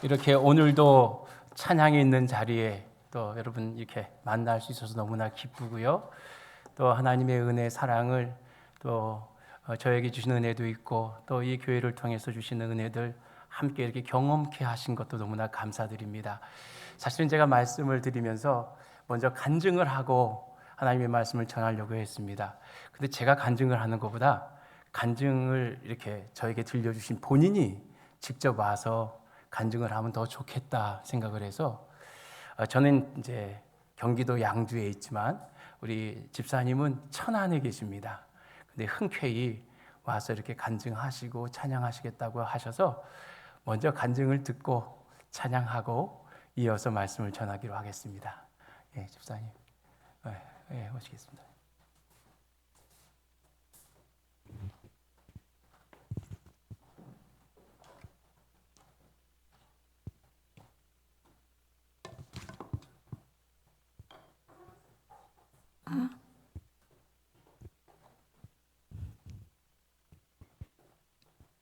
이렇게 오늘도 찬양이 있는 자리에 또 여러분 이렇게 만날 수 있어서 너무나 기쁘고요. 또 하나님의 은혜, 사랑을 또 저에게 주신 은혜도 있고 또 이 교회를 통해서 주시는 은혜들 함께 이렇게 경험케 하신 것도 너무나 감사드립니다. 사실은 제가 말씀을 드리면서 먼저 간증을 하고 하나님의 말씀을 전하려고 했습니다. 근데 제가 간증을 하는 것보다 간증을 이렇게 저에게 들려주신 본인이 직접 와서 간증을 하면 더 좋겠다 생각을 해서 저는 이제 경기도 양주에 있지만 우리 집사님은 천안에 계십니다. 근데 흔쾌히 와서 이렇게 간증하시고 찬양하시겠다고 하셔서 먼저 간증을 듣고 찬양하고 이어서 말씀을 전하기로 하겠습니다. 예, 집사님, 오시겠습니다.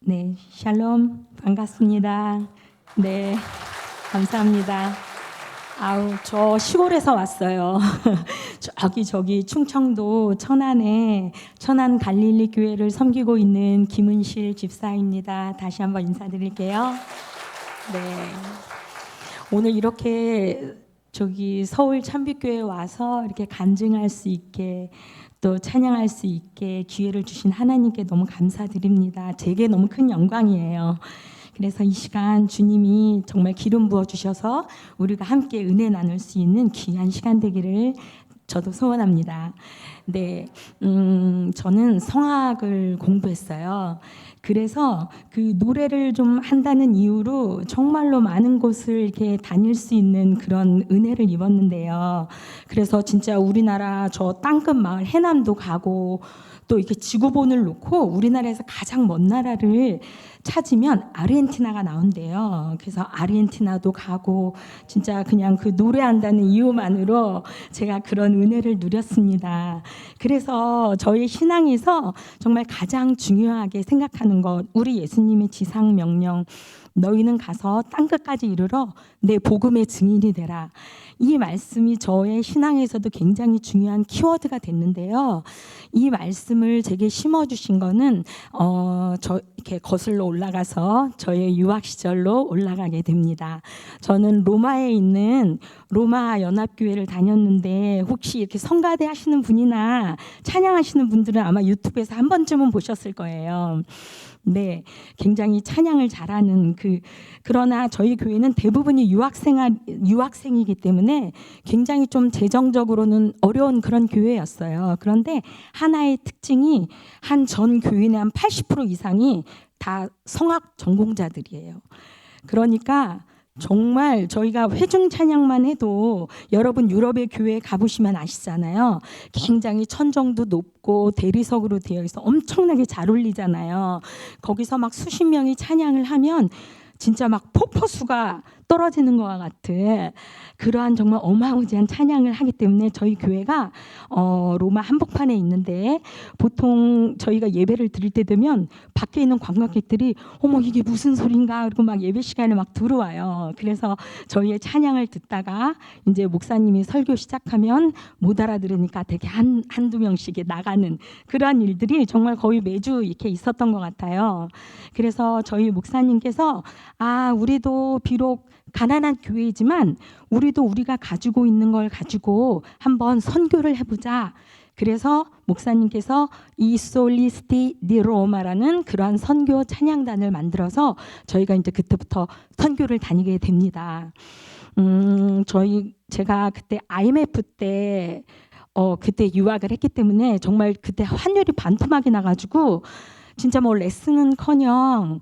네, 샬롬 반갑습니다. 네, 감사합니다. 저 시골에서 왔어요. 저기 충청도 천안에 천안 갈릴리 교회를 섬기고 있는 김은실 집사입니다. 다시 한번 인사드릴게요. 네, 오늘 이렇게 서울 참빛교회에 와서 이렇게 간증할 수 있게 또 찬양할 수 있게 기회를 주신 하나님께 너무 감사드립니다. 제게 너무 큰 영광이에요. 그래서 이 시간 주님이 정말 기름 부어 주셔서 우리가 함께 은혜 나눌 수 있는 귀한 시간 되기를 저도 소원합니다. 네, 저는 성악을 공부했어요. 그래서 그 노래를 좀 한다는 이유로 정말로 많은 곳을 이렇게 다닐 수 있는 그런 은혜를 입었는데요. 그래서 진짜 우리나라 저 땅끝 마을 해남도 가고 또 이렇게 지구본을 놓고 우리나라에서 가장 먼 나라를 찾으면 아르헨티나가 나온대요. 그래서 아르헨티나도 가고 진짜 그냥 그 노래한다는 이유만으로 제가 그런 은혜를 누렸습니다. 그래서 저희 신앙에서 정말 가장 중요하게 생각하는 것, 우리 예수님의 지상 명령, 너희는 가서 땅끝까지 이르러 내 복음의 증인이 되라. 이 말씀이 저의 신앙에서도 굉장히 중요한 키워드가 됐는데요. 이 말씀을 제게 심어주신 거는 저 이렇게 거슬러 올라가서 저의 유학 시절로 올라가게 됩니다. 저는 로마에 있는 로마 연합교회를 다녔는데 혹시 이렇게 성가대 하시는 분이나 찬양하시는 분들은 아마 유튜브에서 한 번쯤은 보셨을 거예요. 네, 굉장히 찬양을 잘하는 그러나 저희 교회는 대부분이 유학생이기 때문에 굉장히 좀 재정적으로는 어려운 그런 교회였어요. 그런데 하나의 특징이 한 전 교인의 한 80% 이상이 다 성악 전공자들이에요. 그러니까 정말 저희가 회중 찬양만 해도 여러분 유럽의 교회 가보시면 아시잖아요. 굉장히 천정도 높고 대리석으로 되어 있어 엄청나게 잘 울리잖아요. 거기서 막 수십 명이 찬양을 하면 진짜 막 폭포수가 떨어지는 것과 같은 그러한 정말 어마무지한 찬양을 하기 때문에 저희 교회가 로마 한복판에 있는데 보통 저희가 예배를 드릴 때 되면 밖에 있는 관광객들이 어머 이게 무슨 소린가 그리고 막 예배 시간에 막 들어와요. 그래서 저희의 찬양을 듣다가 이제 목사님이 설교 시작하면 못 알아들으니까 되게 한두 명씩 나가는 그러한 일들이 정말 거의 매주 이렇게 있었던 것 같아요. 그래서 저희 목사님께서 우리도 비록 가난한 교회이지만 우리도 우리가 가지고 있는 걸 가지고 한번 선교를 해보자. 그래서 목사님께서 이 솔리스티 디 로마라는 그러한 선교 찬양단을 만들어서 저희가 이제 그때부터 선교를 다니게 됩니다. 제가 그때 IMF 때 그때 유학을 했기 때문에 정말 그때 환율이 반토막이 나가지고 진짜 뭐 레슨은커녕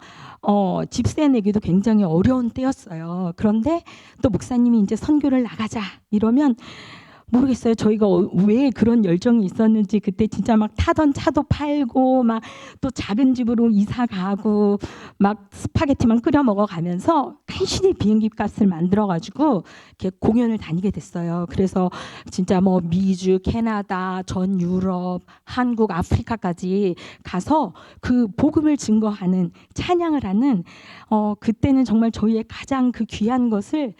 집세 내기도 굉장히 어려운 때였어요. 그런데 또 목사님이 이제 선교를 나가자 이러면 모르겠어요. 저희가 왜 그런 열정이 있었는지 그때 진짜 막 타던 차도 팔고 막 또 작은 집으로 이사 가고 막 스파게티만 끓여 먹어가면서 간신히 비행기 값을 만들어 가지고 이렇게 공연을 다니게 됐어요. 그래서 진짜 뭐 미주, 캐나다, 전 유럽, 한국, 아프리카까지 가서 그 복음을 증거하는 찬양을 하는 그때는 정말 저희의 가장 그 귀한 것을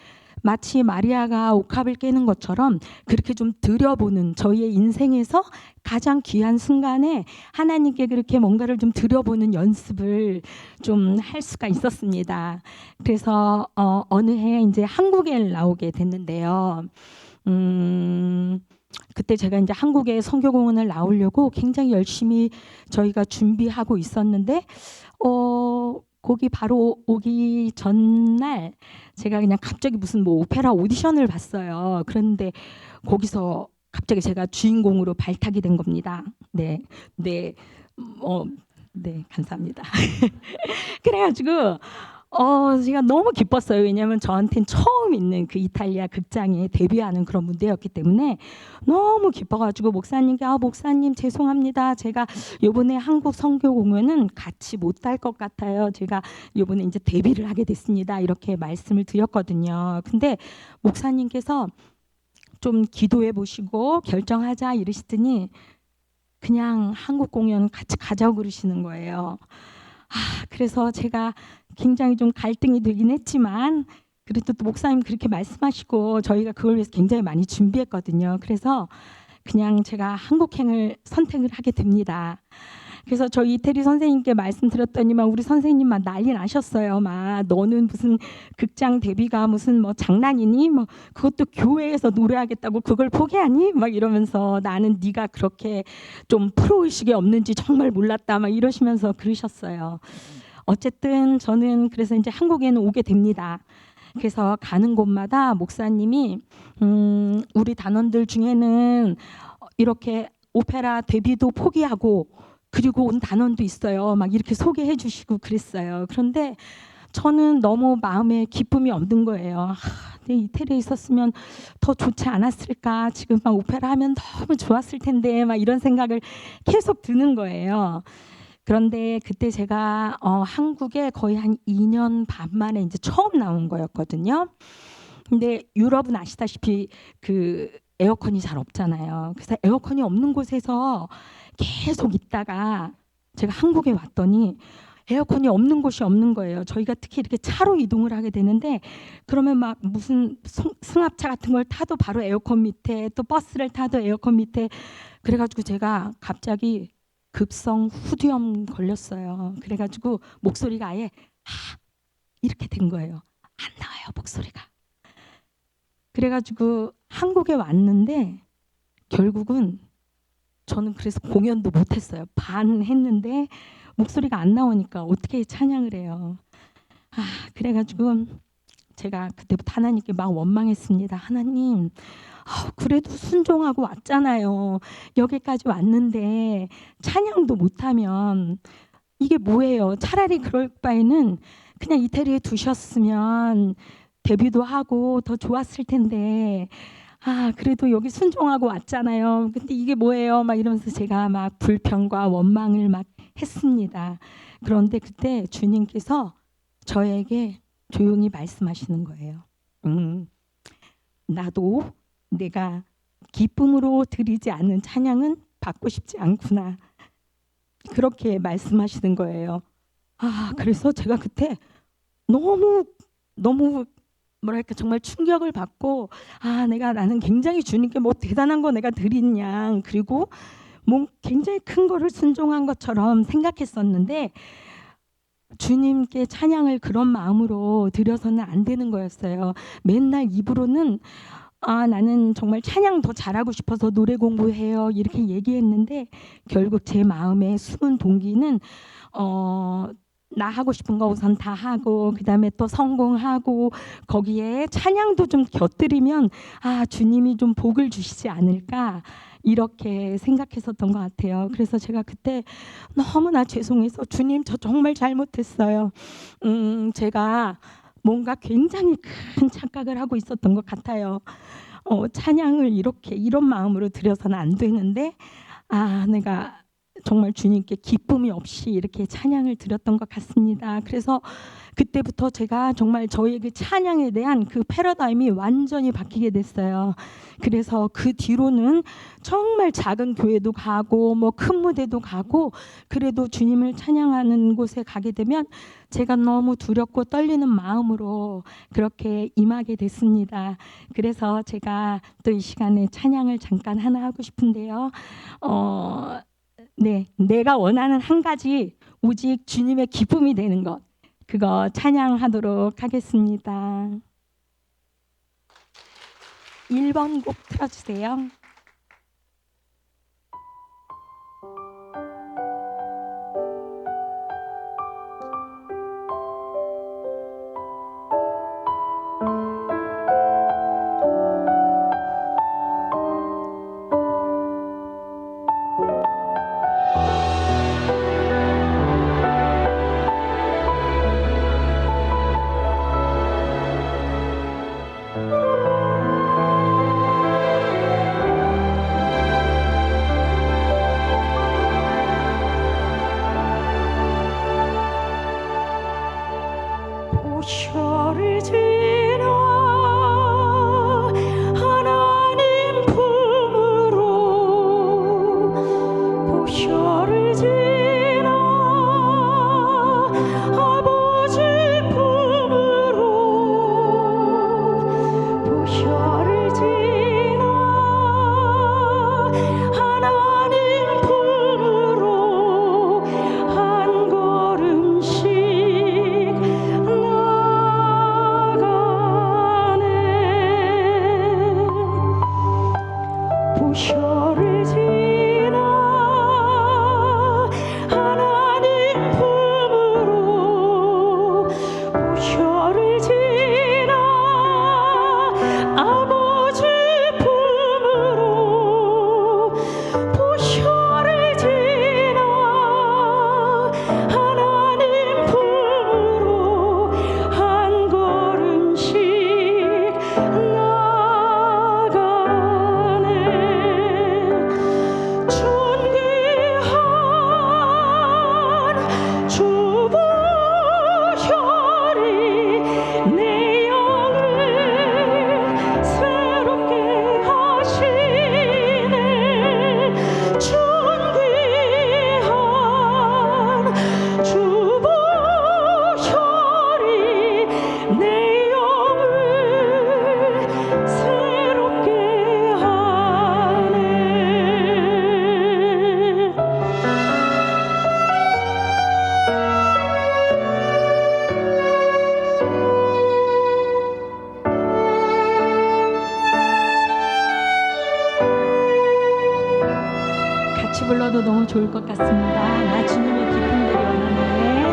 마치 마리아가 옥합을 깨는 것처럼 그렇게 좀 들여보는 저희의 인생에서 가장 귀한 순간에 하나님께 그렇게 뭔가를 좀 들여보는 연습을 좀 할 수가 있었습니다. 그래서 어느 해 이제 한국에 나오게 됐는데요. 그때 제가 이제 한국에 선교 공연을 나오려고 굉장히 열심히 저희가 준비하고 있었는데 거기 바로 오기 전날 제가 그냥 갑자기 무슨 뭐 오페라 오디션을 봤어요. 그런데 거기서 갑자기 제가 주인공으로 발탁이 된 겁니다. 네, 네, 네, 감사합니다. 그래가지고 제가 너무 기뻤어요. 왜냐하면 저한테는 처음 있는 그 이탈리아 극장에 데뷔하는 그런 무대였기 때문에 너무 기뻐가지고 목사님께 목사님 죄송합니다. 제가 이번에 한국 선교 공연은 같이 못 갈 것 같아요. 제가 이번에 이제 데뷔를 하게 됐습니다. 이렇게 말씀을 드렸거든요. 근데 목사님께서 좀 기도해 보시고 결정하자 이러시더니 그냥 한국 공연 같이 가자고 그러시는 거예요. 그래서 제가 굉장히 좀 갈등이 되긴 했지만 그래도 또 목사님 그렇게 말씀하시고 저희가 그걸 위해서 굉장히 많이 준비했거든요. 그래서 그냥 제가 한국행을 선택을 하게 됩니다. 그래서 저희 이태리 선생님께 말씀드렸더니만 우리 선생님 막 난리 나셨어요. 막 너는 무슨 극장 데뷔가 무슨 뭐 장난이니? 뭐 그것도 교회에서 노래하겠다고 그걸 포기하니? 막 이러면서 나는 네가 그렇게 좀 프로의식이 없는지 정말 몰랐다. 막 이러시면서 그러셨어요. 어쨌든 저는 그래서 이제 한국에는 오게 됩니다. 그래서 가는 곳마다 목사님이 우리 단원들 중에는 이렇게 오페라 데뷔도 포기하고 그리고 온 단원도 있어요. 막 이렇게 소개해 주시고 그랬어요. 그런데 저는 너무 마음에 기쁨이 없는 거예요. 내 이태리에 있었으면 더 좋지 않았을까? 지금 막 오페라 하면 너무 좋았을 텐데 막 이런 생각을 계속 드는 거예요. 그런데 그때 제가 한국에 거의 한 2년 반 만에 이제 처음 나온 거였거든요. 근데 유럽은 아시다시피 그 에어컨이 잘 없잖아요. 그래서 에어컨이 없는 곳에서 계속 있다가 제가 한국에 왔더니 에어컨이 없는 곳이 없는 거예요. 저희가 특히 이렇게 차로 이동을 하게 되는데 그러면 막 무슨 승합차 같은 걸 타도 바로 에어컨 밑에 또 버스를 타도 에어컨 밑에 그래가지고 제가 갑자기 급성 후두염 걸렸어요. 그래가지고 목소리가 아예 이렇게 된 거예요. 안 나와요 목소리가. 그래가지고 한국에 왔는데 결국은 저는 그래서 공연도 못했어요. 반 했는데 목소리가 안 나오니까 어떻게 찬양을 해요. 그래가지고 제가 그때부터 하나님께 막 원망했습니다. 하나님, 그래도 순종하고 왔잖아요. 여기까지 왔는데 찬양도 못하면 이게 뭐예요? 차라리 그럴 바에는 그냥 이태리에 두셨으면 데뷔도 하고 더 좋았을 텐데 그래도 여기 순종하고 왔잖아요. 근데 이게 뭐예요? 막 이러면서 제가 막 불평과 원망을 막 했습니다. 그런데 그때 주님께서 저에게 조용히 말씀하시는 거예요. 나도 내가 기쁨으로 드리지 않는 찬양은 받고 싶지 않구나. 그렇게 말씀하시는 거예요. 그래서 제가 그때 너무 뭐랄까 정말 충격을 받고 나는 굉장히 주님께 뭐 대단한 거 내가 드린 양 그리고 뭐 굉장히 큰 거를 순종한 것처럼 생각했었는데 주님께 찬양을 그런 마음으로 드려서는 안 되는 거였어요. 맨날 입으로는 나는 정말 찬양 더 잘하고 싶어서 노래 공부해요 이렇게 얘기했는데 결국 제 마음의 숨은 동기는 나 하고 싶은 거 우선 다 하고 그다음에 또 성공하고 거기에 찬양도 좀 곁들이면 주님이 좀 복을 주시지 않을까 이렇게 생각했었던 것 같아요. 그래서 제가 그때 너무나 죄송해서 주님 저 정말 잘못했어요. 제가 뭔가 굉장히 큰 착각을 하고 있었던 것 같아요. 찬양을 이렇게 이런 마음으로 드려서는 안 되는데 내가 정말 주님께 기쁨이 없이 이렇게 찬양을 드렸던 것 같습니다. 그래서 그때부터 제가 정말 저의 그 찬양에 대한 그 패러다임이 완전히 바뀌게 됐어요. 그래서 그 뒤로는 정말 작은 교회도 가고 뭐 큰 무대도 가고 그래도 주님을 찬양하는 곳에 가게 되면 제가 너무 두렵고 떨리는 마음으로 그렇게 임하게 됐습니다. 그래서 제가 또 이 시간에 찬양을 잠깐 하나 하고 싶은데요. 네, 내가 원하는 한 가지 오직 주님의 기쁨이 되는 것. 그거 찬양하도록 하겠습니다. 1번 곡 틀어주세요. 보혈을 지나 하나님 품으로 보혈을 지나 아버지 품으로 보혈을 지나 하나님 품으로 한 걸음씩 보혈을 지나 하나님 품으로 보혈을 지나 아버지 품으로 보혈을 지나 하나님 품으로 한 걸음씩 같이 불러도 너무 좋을 것 같습니다. 나 주님의 기쁨 되기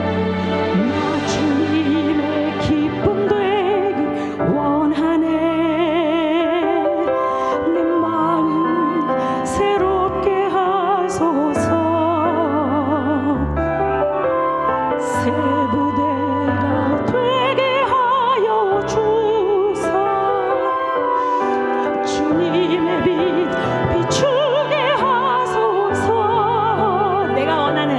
원하네. 나 주님의 기쁨 되기 원하네. 내 마음 새롭게 하소서. 새 부대가 되게 하여 주소. 주님의 빛 비추게 하소서. 내가 원하는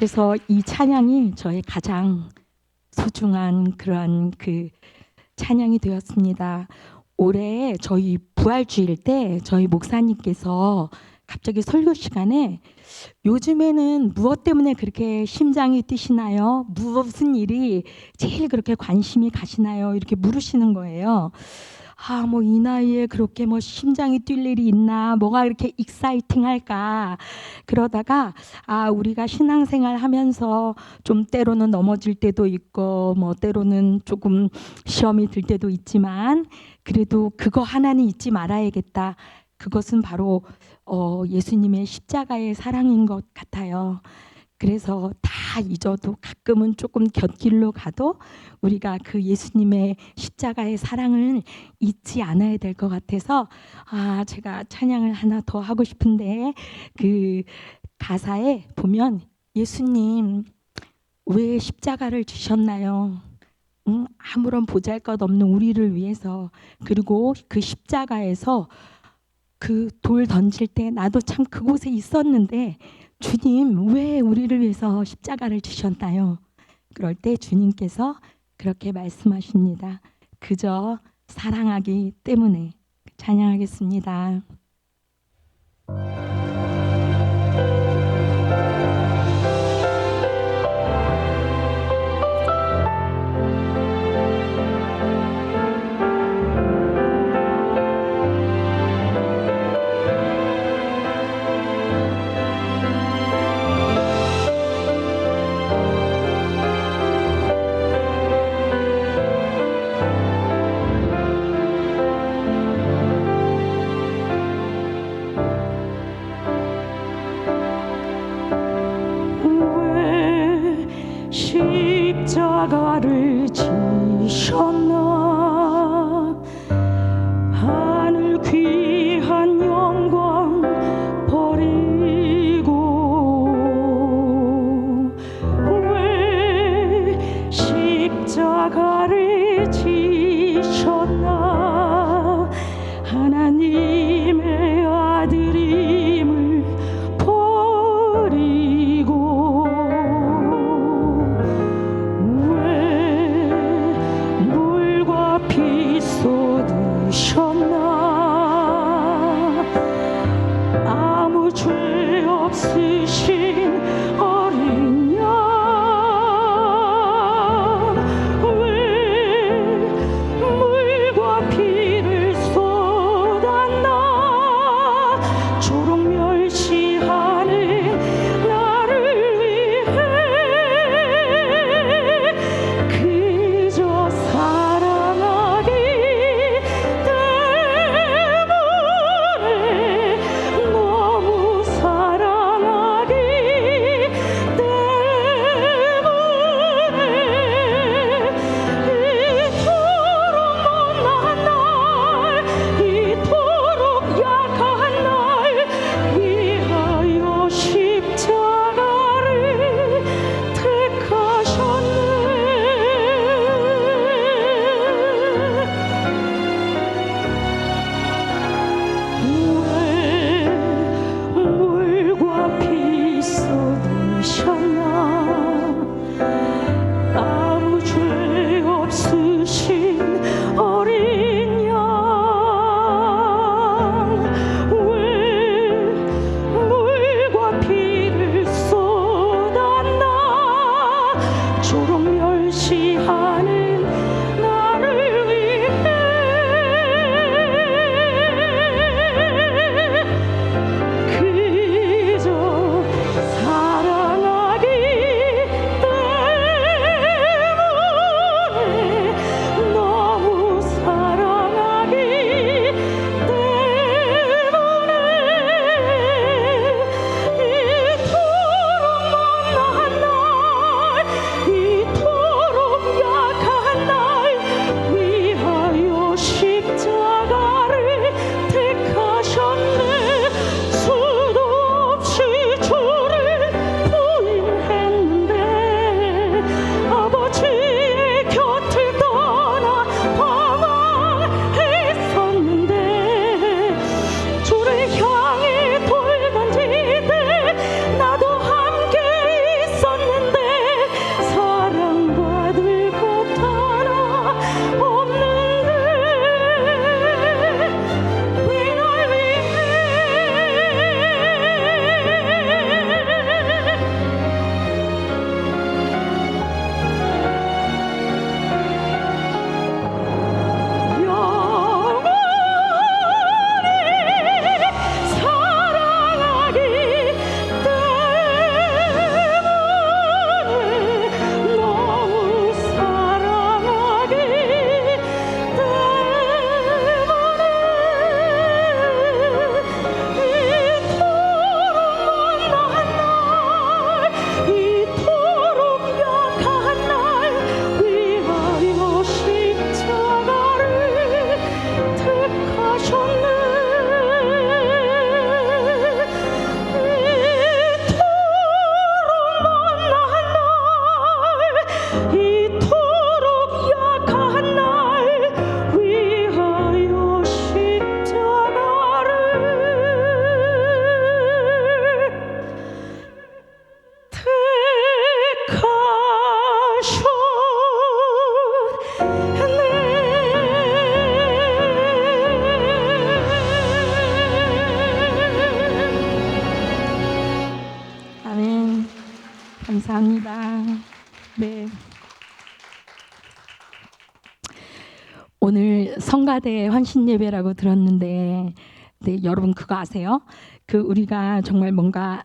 그래서 이 찬양이 저의 가장 소중한 그러한 그 찬양이 되었습니다. 올해 저희 부활주일 때 저희 목사님께서 갑자기 설교 시간에 요즘에는 무엇 때문에 그렇게 심장이 뛰시나요? 무슨 일이 제일 그렇게 관심이 가시나요? 이렇게 물으시는 거예요. 뭐 이 나이에 그렇게 뭐 심장이 뛸 일이 있나? 뭐가 이렇게 익사이팅할까? 그러다가 우리가 신앙생활 하면서 좀 때로는 넘어질 때도 있고 뭐 때로는 조금 시험이 들 때도 있지만 그래도 그거 하나는 잊지 말아야겠다. 그것은 바로 예수님의 십자가의 사랑인 것 같아요. 그래서 다 잊어도 가끔은 조금 곁길로 가도 우리가 그 예수님의 십자가의 사랑을 잊지 않아야 될 것 같아서 제가 찬양을 하나 더 하고 싶은데 그 가사에 보면 예수님 왜 십자가를 주셨나요? 아무런 보잘것없는 우리를 위해서. 그리고 그 십자가에서 그 돌 던질 때 나도 참 그곳에 있었는데 주님 왜 우리를 위해서 십자가를 주셨나요? 그럴 때 주님께서 그렇게 말씀하십니다. 그저 사랑하기 때문에. 찬양하겠습니다. 왜 십자가를 지셨나? 하늘 귀한 영광 버리고 왜 십자가를 지셨나? 하나님의 아들임을 버리고 왜 물과 피 쏟으셨나? 아무 죄 없으신 어린 양 왜 물과 피를 쏟았나? 조롱 멸시하는 나를 위해 그저 사랑하기 때문에 너무 사랑하기 때문에 이토록 못난 날 이토록 약한 날 감사합니다. 네. 오늘 성가대 헌신 예배라고 들었는데, 네, 여러분 그거 아세요? 그 우리가 정말 뭔가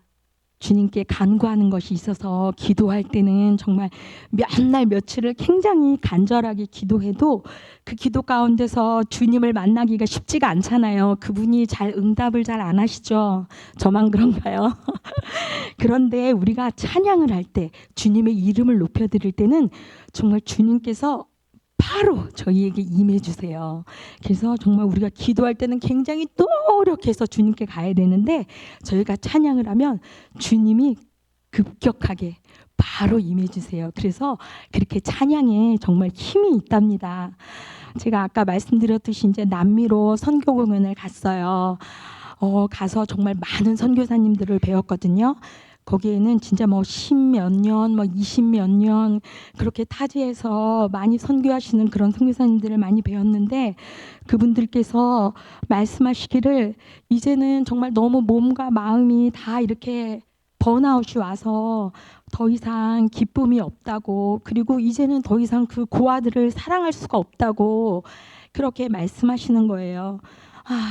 주님께 간구하는 것이 있어서 기도할 때는 정말 몇 날 며칠을 굉장히 간절하게 기도해도 그 기도 가운데서 주님을 만나기가 쉽지가 않잖아요. 그분이 잘 응답을 잘 안 하시죠. 저만 그런가요? 그런데 우리가 찬양을 할 때, 주님의 이름을 높여드릴 때는 정말 주님께서 바로 저희에게 임해 주세요. 그래서 정말 우리가 기도할 때는 굉장히 노력해서 주님께 가야 되는데, 저희가 찬양을 하면 주님이 급격하게 바로 임해 주세요. 그래서 그렇게 찬양에 정말 힘이 있답니다. 제가 아까 말씀드렸듯이 이제 남미로 선교 공연을 갔어요. 가서 정말 많은 선교사님들을 배웠거든요. 거기에는 진짜 뭐 10몇 년, 뭐 20몇 년 그렇게 타지에서 많이 선교하시는 그런 선교사님들을 많이 배웠는데, 그분들께서 말씀하시기를 이제는 정말 너무 몸과 마음이 다 이렇게 번아웃이 와서 더 이상 기쁨이 없다고, 그리고 이제는 더 이상 그 고아들을 사랑할 수가 없다고 그렇게 말씀하시는 거예요.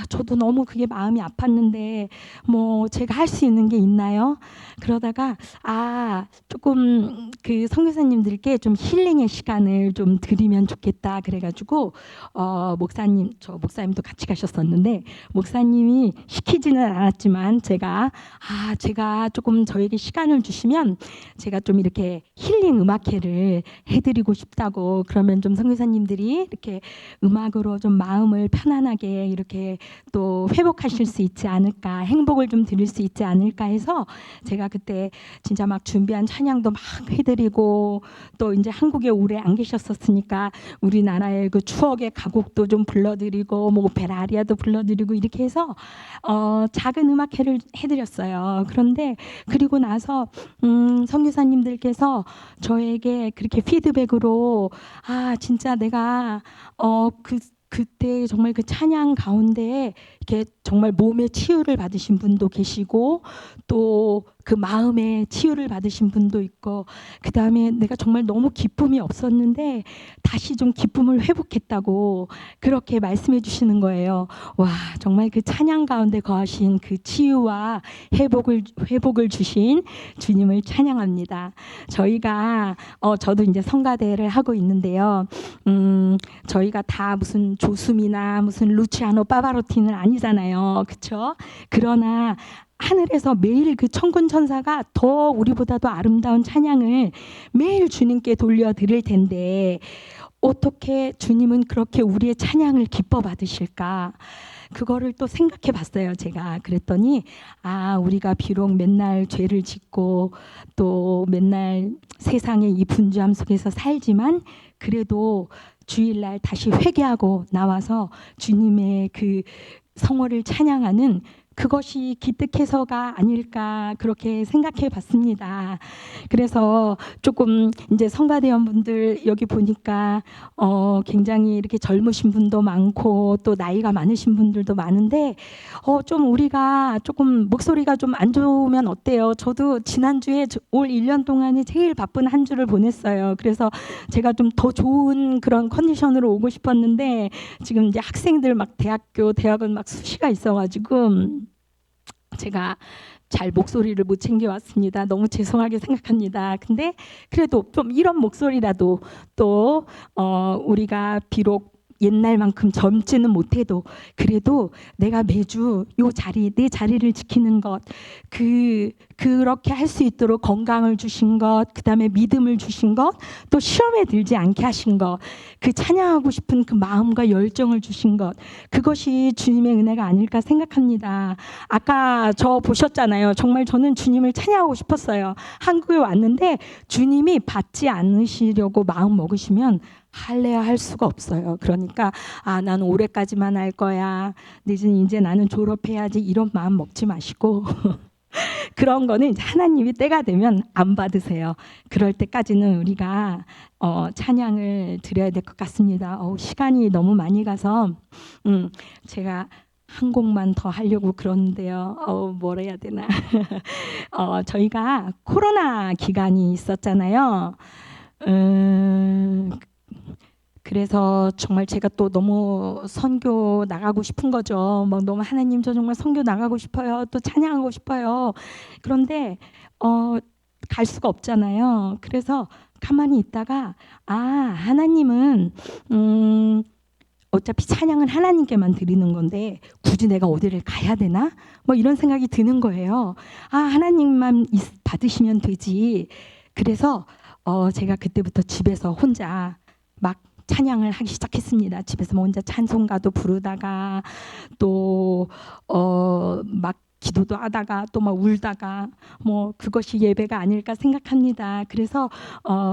저도 너무 그게 마음이 아팠는데 뭐 제가 할 수 있는 게 있나요? 그러다가 조금 그 선교사님들께 좀 힐링의 시간을 좀 드리면 좋겠다 그래가지고 목사님도 같이 가셨었는데, 목사님이 시키지는 않았지만 제가 조금 저에게 시간을 주시면 제가 좀 이렇게 힐링 음악회를 해드리고 싶다고, 그러면 좀 선교사님들이 이렇게 음악으로 좀 마음을 편안하게 이렇게 또 회복하실 수 있지 않을까, 행복을 좀 드릴 수 있지 않을까 해서 제가 그때 진짜 막 준비한 찬양도 막 해드리고, 또 이제 한국에 오래 안 계셨었으니까 우리나라의 그 추억의 가곡도 좀 불러드리고, 뭐 오페라 아리아도 불러드리고 이렇게 해서 작은 음악회를 해드렸어요. 그런데 그리고 나서 선교사님들께서 저에게 그렇게 피드백으로 진짜 내가 그때 정말 그 찬양 가운데 이렇게 정말 몸의 치유를 받으신 분도 계시고, 또 그 마음의 치유를 받으신 분도 있고, 그 다음에 내가 정말 너무 기쁨이 없었는데 다시 좀 기쁨을 회복했다고 그렇게 말씀해 주시는 거예요. 와, 정말 그 찬양 가운데 거하신 그 치유와 회복을 주신 주님을 찬양합니다. 저희가 저도 이제 성가대를 하고 있는데요. 저희가 다 무슨 조수미나 무슨 루치아노 파바로티는 아니잖아요. 그렇죠? 그러나 하늘에서 매일 그 천군 천사가 더 우리보다도 아름다운 찬양을 매일 주님께 돌려드릴 텐데, 어떻게 주님은 그렇게 우리의 찬양을 기뻐 받으실까? 그거를 또 생각해 봤어요. 제가 그랬더니 우리가 비록 맨날 죄를 짓고 또 맨날 세상의 이 분주함 속에서 살지만, 그래도 주일날 다시 회개하고 나와서 주님의 그 성호를 찬양하는 그것이 기특해서가 아닐까 그렇게 생각해 봤습니다. 그래서 조금 이제 성가대원분들 여기 보니까 굉장히 이렇게 젊으신 분도 많고 또 나이가 많으신 분들도 많은데 좀 우리가 조금 목소리가 좀 안 좋으면 어때요? 저도 지난주에 올 1년 동안에 제일 바쁜 한 주를 보냈어요. 그래서 제가 좀 더 좋은 그런 컨디션으로 오고 싶었는데, 지금 이제 학생들 막 대학원 막 수시가 있어가지고 제가 잘 목소리를 못 챙겨왔습니다. 너무 죄송하게 생각합니다. 근데 그래도 좀 이런 목소리라도 또 우리가 비록 옛날만큼 젊지는 못해도 그래도 내가 매주 내 자리를 지키는 것, 그렇게 할 수 있도록 건강을 주신 것, 그 다음에 믿음을 주신 것, 또 시험에 들지 않게 하신 것, 그 찬양하고 싶은 그 마음과 열정을 주신 것, 그것이 주님의 은혜가 아닐까 생각합니다. 아까 저 보셨잖아요. 정말 저는 주님을 찬양하고 싶었어요. 한국에 왔는데 주님이 받지 않으시려고 마음 먹으시면 할래야 할 수가 없어요. 그러니까 나는 올해까지만 할 거야, 이제 나는 졸업해야지, 이런 마음 먹지 마시고 그런 거는 하나님이 때가 되면 안 받으세요. 그럴 때까지는 우리가 찬양을 드려야 될 것 같습니다. 시간이 너무 많이 가서 제가 한 곡만 더 하려고 그러는데요. 뭘 해야 되나? 저희가 코로나 기간이 있었잖아요. 그래서 정말 제가 또 너무 선교 나가고 싶은 거죠. 막 너무 하나님 저 정말 선교 나가고 싶어요. 또 찬양하고 싶어요. 그런데 갈 수가 없잖아요. 그래서 가만히 있다가 하나님은 어차피 찬양은 하나님께만 드리는 건데 굳이 내가 어디를 가야 되나? 뭐 이런 생각이 드는 거예요. 하나님만 받으시면 되지. 그래서 제가 그때부터 집에서 혼자 막 찬양을 하기 시작했습니다. 집에서 뭐 혼자 찬송가도 부르다가 또 막 기도도 하다가 또 막 울다가 뭐 그것이 예배가 아닐까 생각합니다. 그래서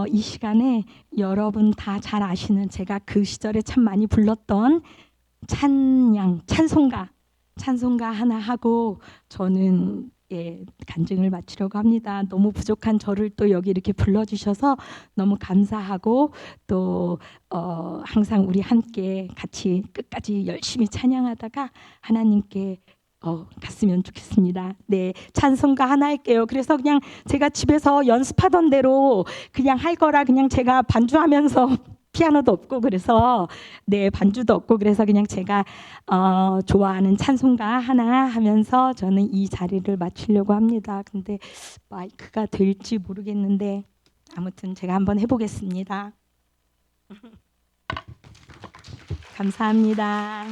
이 시간에 여러분 다 잘 아시는 제가 그 시절에 참 많이 불렀던 찬송가 하나 하고 저는 간증을 마치려고 합니다. 너무 부족한 저를 또 여기 이렇게 불러주셔서 너무 감사하고 또 항상 우리 함께 같이 끝까지 열심히 찬양하다가 하나님께 갔으면 좋겠습니다. 네, 찬송가 하나 할게요. 그래서 그냥 제가 집에서 연습하던 대로 그냥 할 거라 그냥 제가 반주하면서 피아노도 없고 그래서 반주도 없고 그래서 그냥 제가 좋아하는 찬송가 하나 하면서 저는 이 자리를 마치려고 합니다. 근데 마이크가 될지 모르겠는데 아무튼 제가 한번 해보겠습니다. 감사합니다.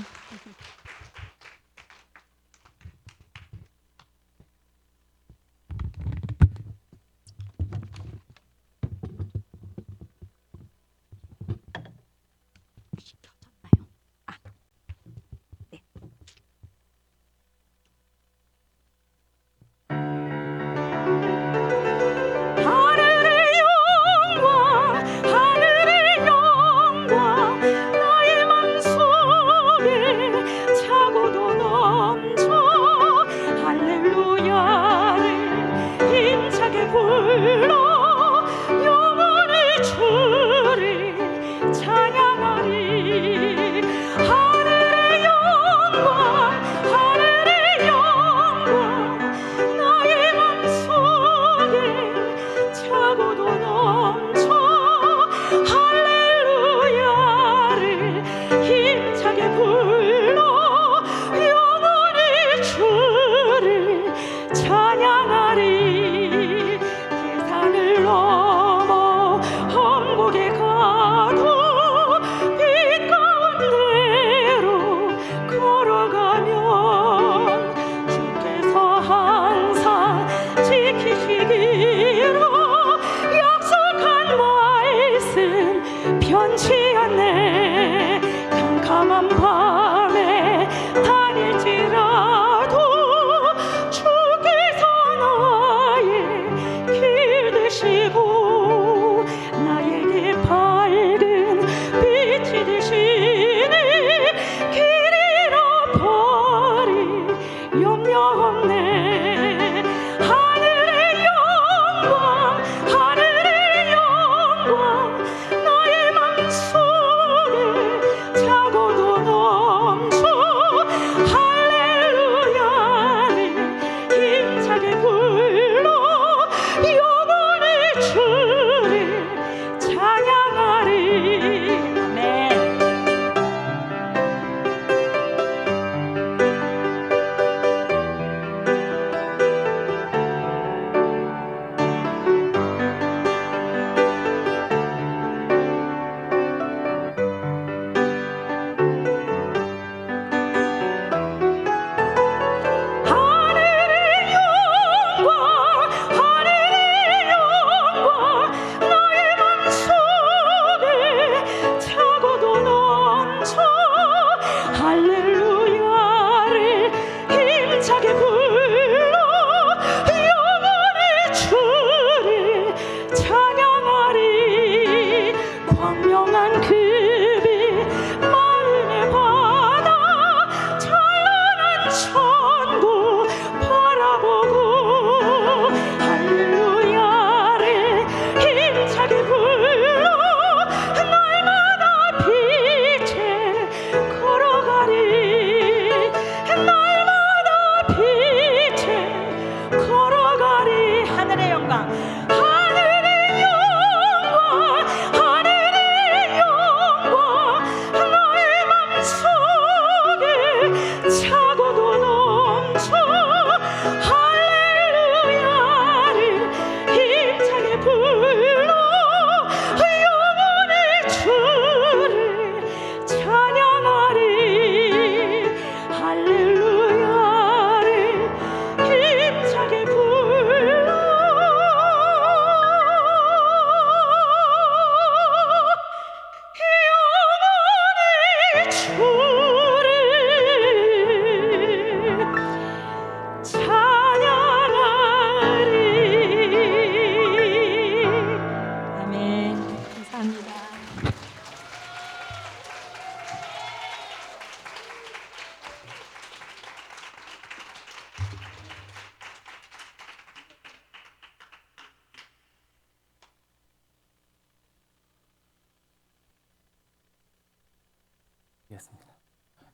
드리겠습니다.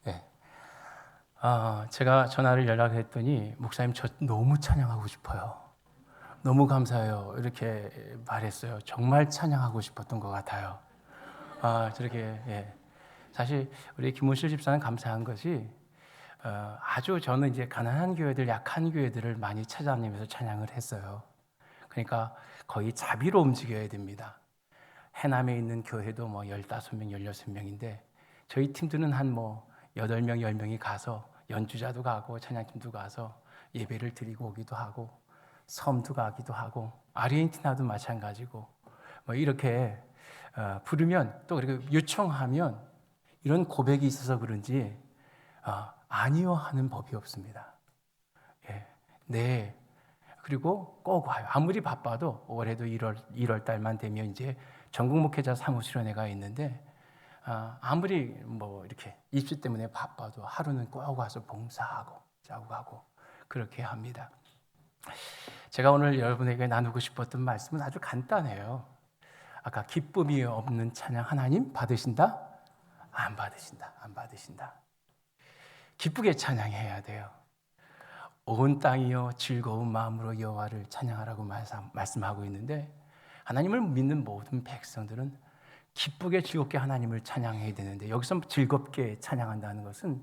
네. 제가 전화를 연락했더니 목사님 저 너무 찬양하고 싶어요. 너무 감사해요. 이렇게 말했어요. 정말 찬양하고 싶었던 것 같아요. 저렇게 예. 사실 우리 김문실 집사는 감사한 것이 아주 저는 이제 가난한 교회들, 약한 교회들을 많이 찾아다니면서 찬양을 했어요. 그러니까 거의 자비로 움직여야 됩니다. 해남에 있는 교회도 뭐 15명, 16명인데 저희 팀들은 한 뭐 8명, 10명이 가서 연주자도 가고 찬양팀도 가서 예배를 드리고 오기도 하고 섬도 가기도 하고 아르헨티나도 마찬가지고 뭐 이렇게 부르면 또 그리고 요청하면 이런 고백이 있어서 그런지 아니요 하는 법이 없습니다. 예. 네. 그리고 꼭 와요. 아무리 바빠도 올해도 1월 달만 되면 이제 전국 목회자 사무실원회가 있는데 아무리 뭐 이렇게 입시 때문에 바빠도 하루는 꼭 와서 봉사하고 짜고 가고 그렇게 합니다. 제가 오늘 여러분에게 나누고 싶었던 말씀은 아주 간단해요. 아까 기쁨이 없는 찬양 하나님 받으신다? 안 받으신다. 안 받으신다. 기쁘게 찬양해야 돼요. 온 땅이여 즐거운 마음으로 여호와를 찬양하라고 말씀하고 있는데 하나님을 믿는 모든 백성들은 기쁘게 즐겁게 하나님을 찬양해야 되는데 여기서 즐겁게 찬양한다는 것은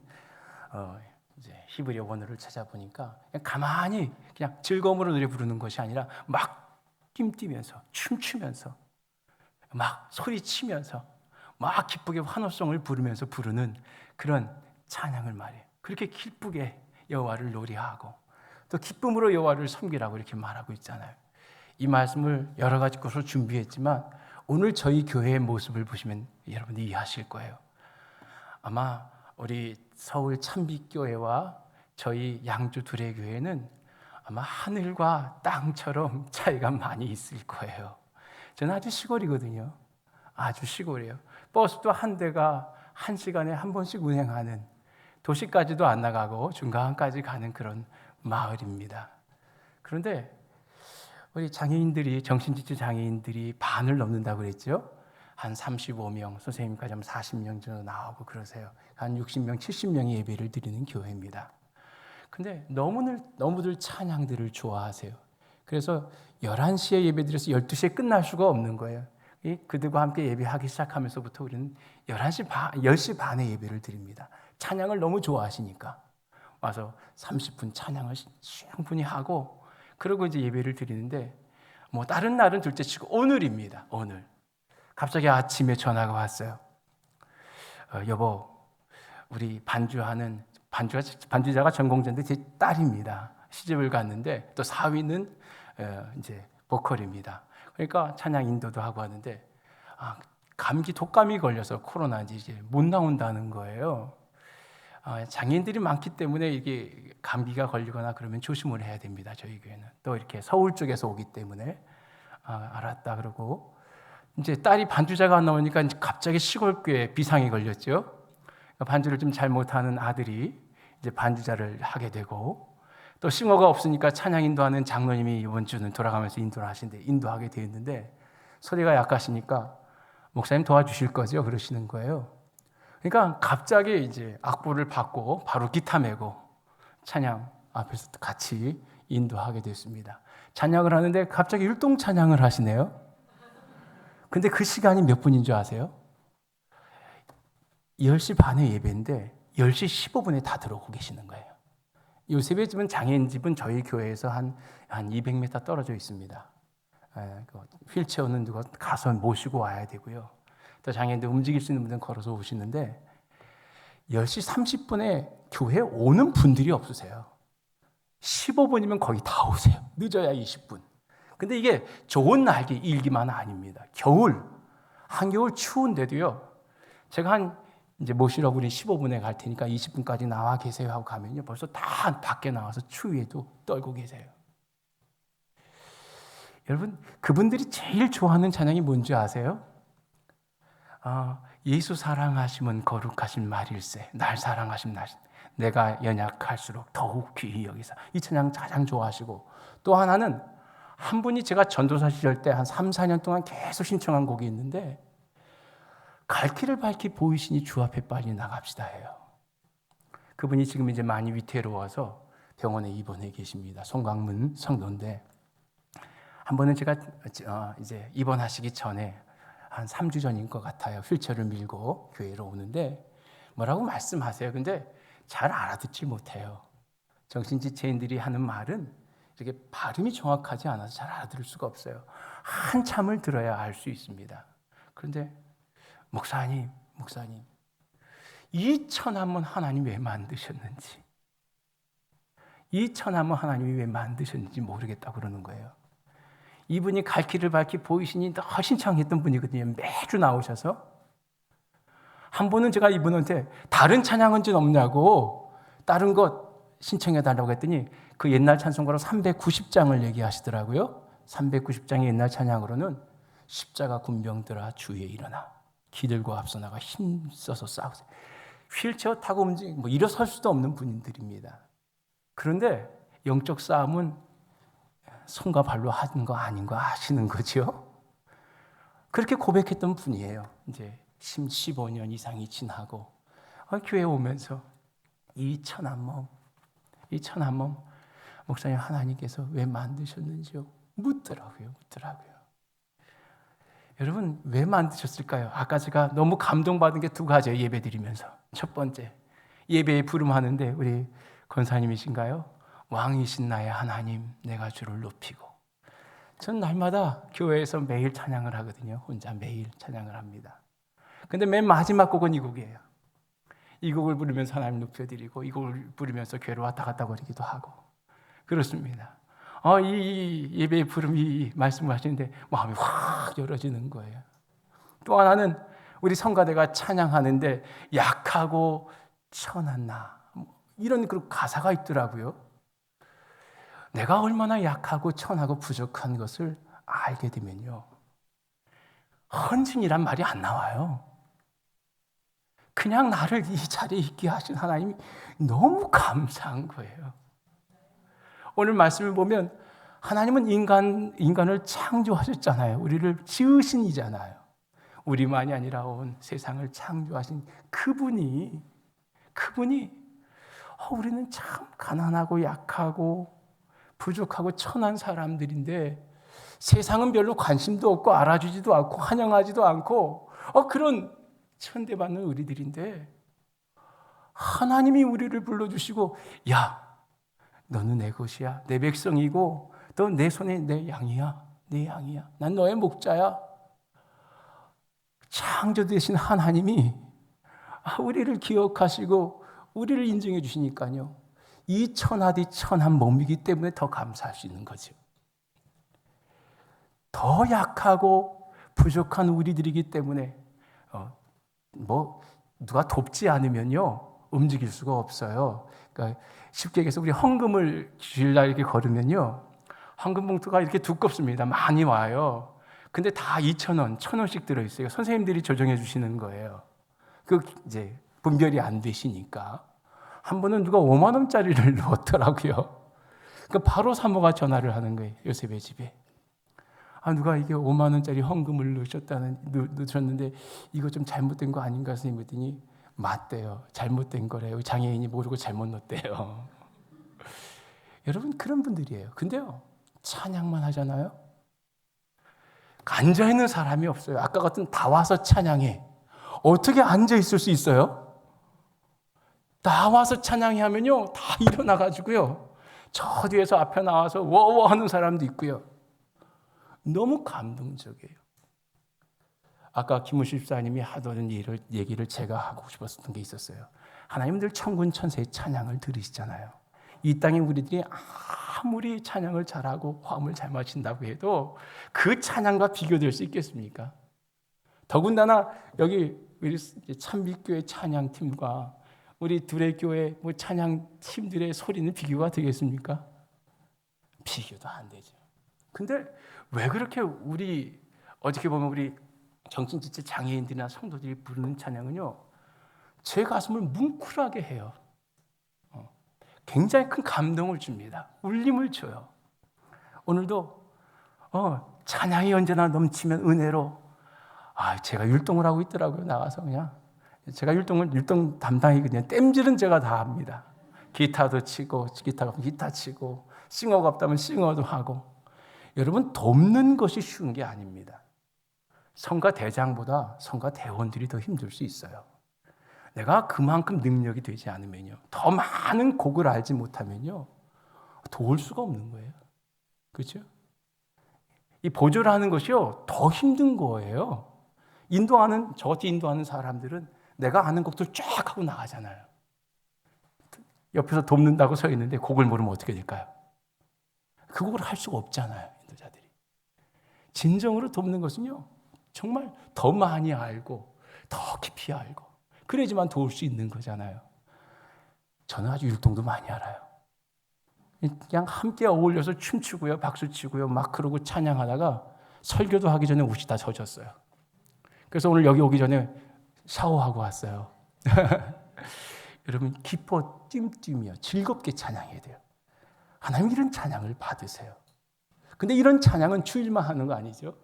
이제 히브리어 원어를 찾아보니까 그냥 가만히 그냥 즐거움으로 노래 부르는 것이 아니라 막 춤뛰면서 춤추면서 막 소리치면서 막 기쁘게 환호성을 부르면서 부르는 그런 찬양을 말해요. 그렇게 기쁘게 여호와를 노래하고 또 기쁨으로 여호와를 섬기라고 이렇게 말하고 있잖아요. 이 말씀을 여러 가지 것으로 준비했지만 오늘 저희 교회의 모습을 보시면 여러분이 이해하실 거예요. 아마 우리 서울 참빛교회와 저희 양주 둘의 교회는 아마 하늘과 땅처럼 차이가 많이 있을 거예요. 저는 아주 시골이거든요. 아주 시골이에요. 버스도 한 대가 1시간에 한 번씩 운행하는 도시까지도 안 나가고 중간까지 가는 그런 마을입니다. 그런데 우리 장애인들이 정신지체 장애인들이 반을 넘는다고 그랬죠. 한 35명, 선생님까지 하면 40명 정도 나오고 그러세요. 한 60명, 70명이 예배를 드리는 교회입니다. 근데 너무들 찬양들을 좋아하세요. 그래서 11시에 예배드려서 12시에 끝날 수가 없는 거예요. 그들과 함께 예배하기 시작하면서부터 우리는 10시 반에 예배를 드립니다. 찬양을 너무 좋아하시니까 와서 30분 찬양을 충분히 하고 그러고 이제 예배를 드리는데 뭐 다른 날은 둘째치고 오늘입니다. 오늘 갑자기 아침에 전화가 왔어요. 여보, 우리 반주자가 전공자인데 제 딸입니다. 시집을 갔는데 또 사위는 이제 보컬입니다. 그러니까 찬양 인도도 하고 하는데 감기 독감이 걸려서 코로나인지 이제 못 나온다는 거예요. 장애인들이 많기 때문에 이게 감기가 걸리거나 그러면 조심을 해야 됩니다. 저희 교회는 또 이렇게 서울 쪽에서 오기 때문에 알았다 그러고 이제 딸이 반주자가 안 나오니까 이제 갑자기 시골 교회 비상이 걸렸죠. 반주를 좀 잘 못하는 아들이 이제 반주자를 하게 되고 또 싱어가 없으니까 찬양 인도하는 장로님이 이번 주는 돌아가면서 인도를 하시는데 인도하게 되었는데 소리가 약하시니까 목사님 도와주실 거죠? 그러시는 거예요. 그러니까 갑자기 이제 악보를 받고 바로 기타 메고 찬양 앞에서 같이 인도하게 됐습니다. 찬양을 하는데 갑자기 율동 찬양을 하시네요. 근데 그 시간이 몇 분인 줄 아세요? 10시 반에 예배인데 10시 15분에 다 들어오고 계시는 거예요. 요셉의 집은 장애인 집은 저희 교회에서 한 200m 떨어져 있습니다. 휠체어는 누가 가서 모시고 와야 되고요. 또 장애인들 움직일 수 있는 분들은 걸어서 오시는데 10시 30분에 교회에 오는 분들이 없으세요. 15분이면 거의 다 오세요. 늦어야 20분. 근데 이게 좋은 날기 일기만 아닙니다. 겨울, 한겨울 추운데도요. 제가 이제 모시러 우리 15분에 갈 테니까 20분까지 나와 계세요 하고 가면요. 벌써 다 밖에 나와서 추위에도 떨고 계세요. 여러분, 그분들이 제일 좋아하는 찬양이 뭔지 아세요? 예수 사랑하심은 거룩하신 말일세. 날 사랑하심 내가 연약할수록 더욱 귀히 여기사. 이 찬양 가장 좋아하시고 또 하나는 한 분이 제가 전도사 시절 때 한 3, 4년 동안 계속 신청한 곡이 있는데 갈 길을 밝히 보이시니 주 앞에 빨리 나갑시다 해요. 그분이 지금 이제 많이 위태로워서 병원에 입원해 계십니다. 송광문 성도인데, 한 번은 제가 이제 입원하시기 전에 한 3주 전인 것 같아요. 휠체어를 밀고 교회로 오는데 뭐라고 말씀하세요. 근데 잘 알아듣지 못해요. 정신지체인들이 하는 말은 이렇게 발음이 정확하지 않아서 잘 알아들을 수가 없어요. 한참을 들어야 알 수 있습니다. 그런데 목사님, 이 천하문 하나님 왜 만드셨는지, 이 천하문 하나님이 왜 만드셨는지 모르겠다고 그러는 거예요. 이분이 갈 길을 밝히 보이시니 더 신청했던 분이거든요. 매주 나오셔서. 한 번은 제가 이분한테 다른 찬양은 좀 없냐고 다른 것 신청해달라고 했더니 그 옛날 찬송가로 390장을 얘기하시더라고요. 390장의 옛날 찬양으로는 십자가 군병들아 주에 일어나 기들고 앞서 나가 힘써서 싸우세요. 휠체어 타고 움직이고 일어설 수도 없는 분들입니다. 그런데 영적 싸움은 손과 발로 하는 거 아닌 거 아시는 거죠? 그렇게 고백했던 분이에요. 이제 15년 이상이 지나고 교회 오면서 이 천한 몸 목사님 하나님께서 왜 만드셨는지요? 묻더라고요. 여러분 왜 만드셨을까요? 아까 제가 너무 감동받은 게 두 가지예요. 예배 드리면서 첫 번째, 예배에 부름하는데 우리 권사님이신가요? 왕이신 나의 하나님 내가 주를 높이고. 전 날마다 교회에서 매일 찬양을 하거든요. 혼자 매일 찬양을 합니다. 근데 맨 마지막 곡은 이 곡이에요. 이 곡을 부르면서 하나님 높여드리고 이 곡을 부르면서 교회로 왔다 갔다 거리기도 하고 그렇습니다. 이 예배의 부름, 이 말씀을 하시는데 마음이 확 열어지는 거예요. 또 하나는 우리 성가대가 찬양하는데 약하고 천한 나, 이런 그 가사가 있더라고요. 내가 얼마나 약하고 천하고 부족한 것을 알게 되면요, 헌증이란 말이 안 나와요. 그냥 나를 이 자리에 있게 하신 하나님이 너무 감사한 거예요. 오늘 말씀을 보면 하나님은 인간을 창조하셨잖아요. 우리를 지으신 이잖아요. 우리만이 아니라 온 세상을 창조하신 그분이 우리는 참 가난하고 약하고 부족하고 천한 사람들인데 세상은 별로 관심도 없고 알아주지도 않고 환영하지도 않고 그런 천대받는 우리들인데 하나님이 우리를 불러주시고, 야, 너는 내 것이야, 내 백성이고 너 내 손에 내 양이야. 난 너의 목자야. 창조되신 하나님이 우리를 기억하시고 우리를 인정해 주시니까요, 이 천하디 천한 몸이기 때문에 더 감사할 수 있는 거죠. 더 약하고 부족한 우리들이기 때문에 누가 돕지 않으면요 움직일 수가 없어요. 그러니까 쉽게 얘기해서 우리 헌금을 주일날 이렇게 걸으면요, 헌금 봉투가 이렇게 두껍습니다. 많이 와요. 근데 다 2,000원, 1,000원씩 들어있어요. 선생님들이 조정해 주시는 거예요. 그 이제 분별이 안 되시니까. 한 번은 누가 5만 원짜리를 넣었더라고요. 그러니까 바로 사모가 전화를 하는 거예요. 요셉의 집에. 누가 이게 5만 원짜리 헌금을 넣으셨는데 이거 좀 잘못된 거 아닌가 선생님 했더니 맞대요. 잘못된 거래요. 장애인이 모르고 잘못 넣었대요. 여러분 그런 분들이에요. 근데요, 찬양만 하잖아요. 앉아있는 사람이 없어요. 아까 같은 다 와서 찬양해. 어떻게 앉아있을 수 있어요? 다 와서 찬양해 하면요, 다 일어나가지고요, 저 뒤에서 앞에 나와서 워워 하는 사람도 있고요. 너무 감동적이에요. 아까 김우실 집사님이 하던 얘기를 제가 하고 싶었던 게 있었어요. 하나님들 천군 천세의 찬양을 들으시잖아요. 이 땅에 우리들이 아무리 찬양을 잘하고 화음을 잘 맞춘다고 해도 그 찬양과 비교될 수 있겠습니까? 더군다나 여기 우리 참빛교회 찬양팀과 우리 둘의 교회 찬양팀들의 소리는 비교가 되겠습니까? 비교도 안 되죠. 근데 왜 그렇게 어떻게 보면 우리 정신지체 장애인들이나 성도들이 부르는 찬양은요, 제 가슴을 뭉클하게 해요. 굉장히 큰 감동을 줍니다. 울림을 줘요. 오늘도 찬양이 언제나 넘치면 은혜로 제가 율동을 하고 있더라고요. 나가서 그냥 제가 율동 담당이 그냥 땜질은 제가 다 합니다. 기타도 치고 기타 치고 싱어가 없다면 싱어도 하고. 여러분, 돕는 것이 쉬운 게 아닙니다. 성가 대장보다 성가 대원들이 더 힘들 수 있어요. 내가 그만큼 능력이 되지 않으면요, 더 많은 곡을 알지 못하면요, 도울 수가 없는 거예요. 그렇죠? 이 보조를 하는 것이요, 더 힘든 거예요. 저같이 인도하는 사람들은 내가 아는 곡들 쫙 하고 나가잖아요. 옆에서 돕는다고 서 있는데 곡을 모르면 어떻게 될까요? 그 곡을 할 수가 없잖아요, 인도자들이. 진정으로 돕는 것은요, 정말 더 많이 알고 더 깊이 알고 그래야지만 도울 수 있는 거잖아요. 저는 아주 율동도 많이 알아요. 그냥 함께 어울려서 춤추고요, 박수치고요, 막 그러고 찬양하다가 설교도 하기 전에 옷이 다 젖었어요. 그래서 오늘 여기 오기 전에 샤워하고 왔어요. 여러분, 기뻐 뜀뜀이요, 즐겁게 찬양해야 돼요. 하나님, 이런 찬양을 받으세요. 근데 이런 찬양은 주일만 하는 거 아니죠?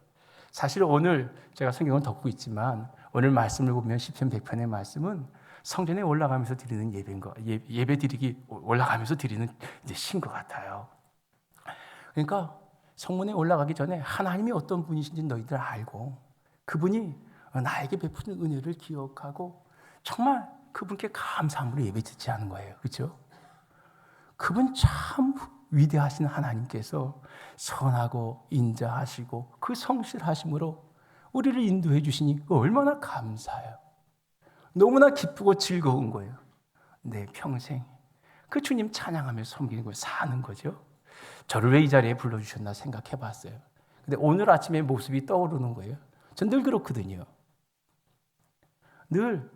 사실 오늘 제가 성경을 덮고 있지만 오늘 말씀을 보면 시편 100편의 말씀은 성전에 올라가면서 드리는 예배인 거, 예배 드리기 올라가면서 드리는 이제 신 것 같아요. 그러니까 성문에 올라가기 전에 하나님이 어떤 분이신지 너희들 알고 그분이 나에게 베푸는 은혜를 기억하고 정말 그분께 감사함으로 예배 드리지 않은 거예요. 그렇죠? 그분 참 위대하신 하나님께서 선하고 인자하시고 그 성실하심으로 우리를 인도해 주시니 얼마나 감사해요. 너무나 기쁘고 즐거운 거예요. 내 평생 그 주님 찬양하며 섬기는 걸 사는 거죠. 저를 왜 이 자리에 불러주셨나 생각해 봤어요. 근데 오늘 아침에 모습이 떠오르는 거예요. 전 늘 그렇거든요. 늘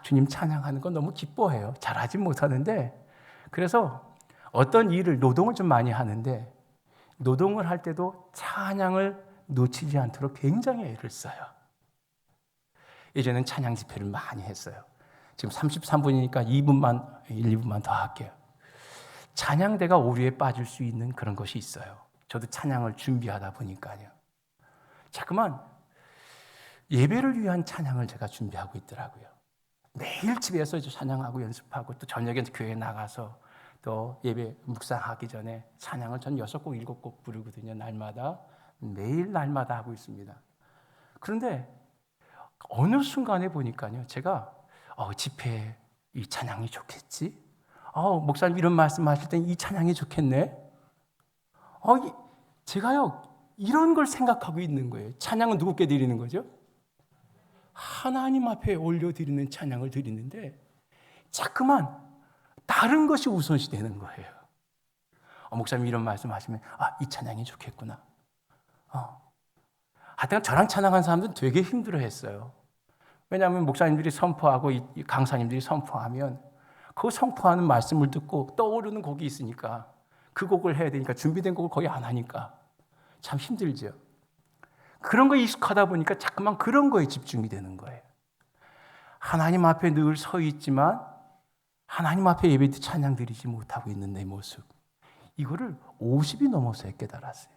주님 찬양하는 건 너무 기뻐해요. 잘하진 못하는데, 그래서 어떤 일을, 노동을 좀 많이 하는데 노동을 할 때도 찬양을 놓치지 않도록 굉장히 애를 써요. 예전엔 찬양 집회를 많이 했어요. 지금 33분이니까 2분만 더 할게요. 찬양대가 오류에 빠질 수 있는 그런 것이 있어요. 저도 찬양을 준비하다 보니까요. 자꾸만 예배를 위한 찬양을 제가 준비하고 있더라고요. 매일 집에서 찬양하고 연습하고 또 저녁에 교회에 나가서 또 예배 묵상하기 전에 찬양을 전 6곡, 7곡 부르거든요. 날마다. 매일 날마다 하고 있습니다. 그런데 어느 순간에 보니까요, 제가 집회에 이 찬양이 좋겠지? 목사님 이런 말씀하실 땐 이 찬양이 좋겠네? 제가요, 이런 걸 생각하고 있는 거예요. 찬양은 누구께 드리는 거죠? 하나님 앞에 올려드리는 찬양을 드리는데 자꾸만 다른 것이 우선시 되는 거예요. 목사님 이런 말씀하시면 이 찬양이 좋겠구나. 하여튼 저랑 찬양한 사람들은 되게 힘들어했어요. 왜냐하면 목사님들이 선포하고 이 강사님들이 선포하면 그 선포하는 말씀을 듣고 떠오르는 곡이 있으니까 그 곡을 해야 되니까 준비된 곡을 거의 안 하니까 참 힘들죠. 그런 거에 익숙하다 보니까 자꾸만 그런 거에 집중이 되는 거예요. 하나님 앞에 늘 서 있지만 하나님 앞에 예배 찬양 드리지 못하고 있는 내 모습, 이거를 50이 넘어서 깨달았어요.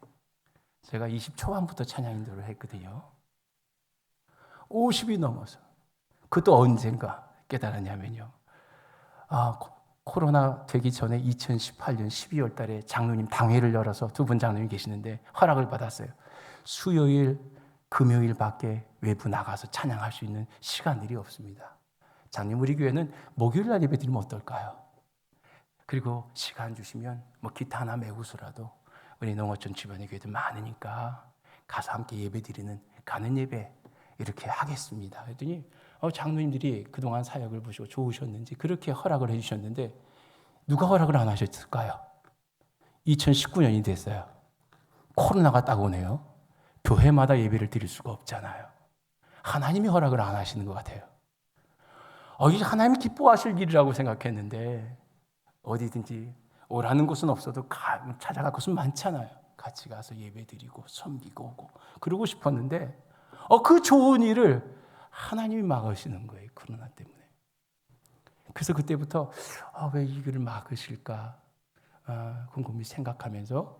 제가 20 초반부터 찬양 인도를 했거든요. 50이 넘어서. 그것도 언젠가 깨달았냐면요, 코로나 되기 전에 2018년 12월 달에 장로님 당회를 열어서 두 분 장로님 계시는데 허락을 받았어요. 수요일, 금요일밖에 외부 나가서 찬양할 수 있는 시간들이 없습니다. 장로님, 우리 교회는 목요일 날 예배 드리면 어떨까요? 그리고 시간 주시면 기타 하나 메고서라도 우리 농어촌 주변에 교회들 많으니까 가서 함께 예배 드리는 가는 예배 이렇게 하겠습니다. 그랬더니 장로님들이 그동안 사역을 보시고 좋으셨는지 그렇게 허락을 해주셨는데 누가 허락을 안 하셨을까요? 2019년이 됐어요. 코로나가 딱 오네요. 교회마다 예배를 드릴 수가 없잖아요. 하나님이 허락을 안 하시는 것 같아요. 이게 하나님이 기뻐하실 일이라고 생각했는데 어디든지 오라는 곳은 없어도 찾아갈 곳은 많잖아요. 같이 가서 예배 드리고 섬기고 오고 그러고 싶었는데 그 좋은 일을 하나님이 막으시는 거예요. 코로나 때문에. 그래서 그때부터 왜 이거를 막으실까 곰곰이 생각하면서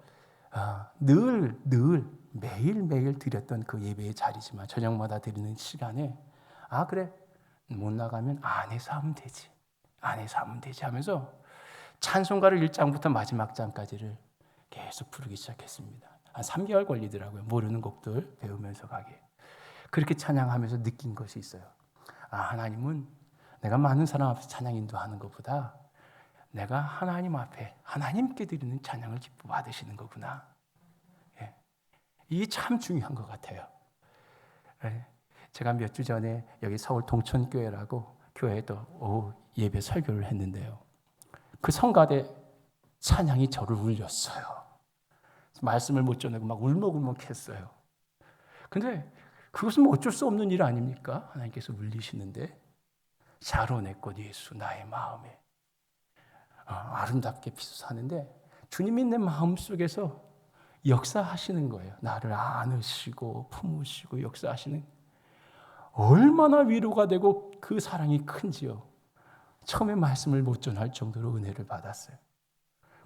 늘 매일매일 드렸던 그 예배의 자리지만 저녁마다 드리는 시간에 그래 못 나가면 안에서 하면 되지, 안에서 하면 되지 하면서 찬송가를 1장부터 마지막 장까지를 계속 부르기 시작했습니다. 한 3개월 걸리더라고요. 모르는 곡들 배우면서 가게. 그렇게 찬양하면서 느낀 것이 있어요. 하나님은 내가 많은 사람 앞에서 찬양 인도하는 것보다 내가 하나님 앞에 하나님께 드리는 찬양을 기뻐 받으시는 거구나. 이게 참 중요한 것 같아요. 제가 몇 주 전에 여기 서울 동천교회라고 교회에도 예배 설교를 했는데요. 그 성가대 찬양이 저를 울렸어요. 말씀을 못 전하고 막 울먹울먹했어요. 근데 그것은 뭐 어쩔 수 없는 일 아닙니까? 하나님께서 울리시는데 샤론의 꽃 예수 나의 마음에 아름답게 비춰사는데 주님이 내 마음속에서 역사하시는 거예요. 나를 안으시고 품으시고 역사하시는, 얼마나 위로가 되고 그 사랑이 큰지요. 처음에 말씀을 못 전할 정도로 은혜를 받았어요.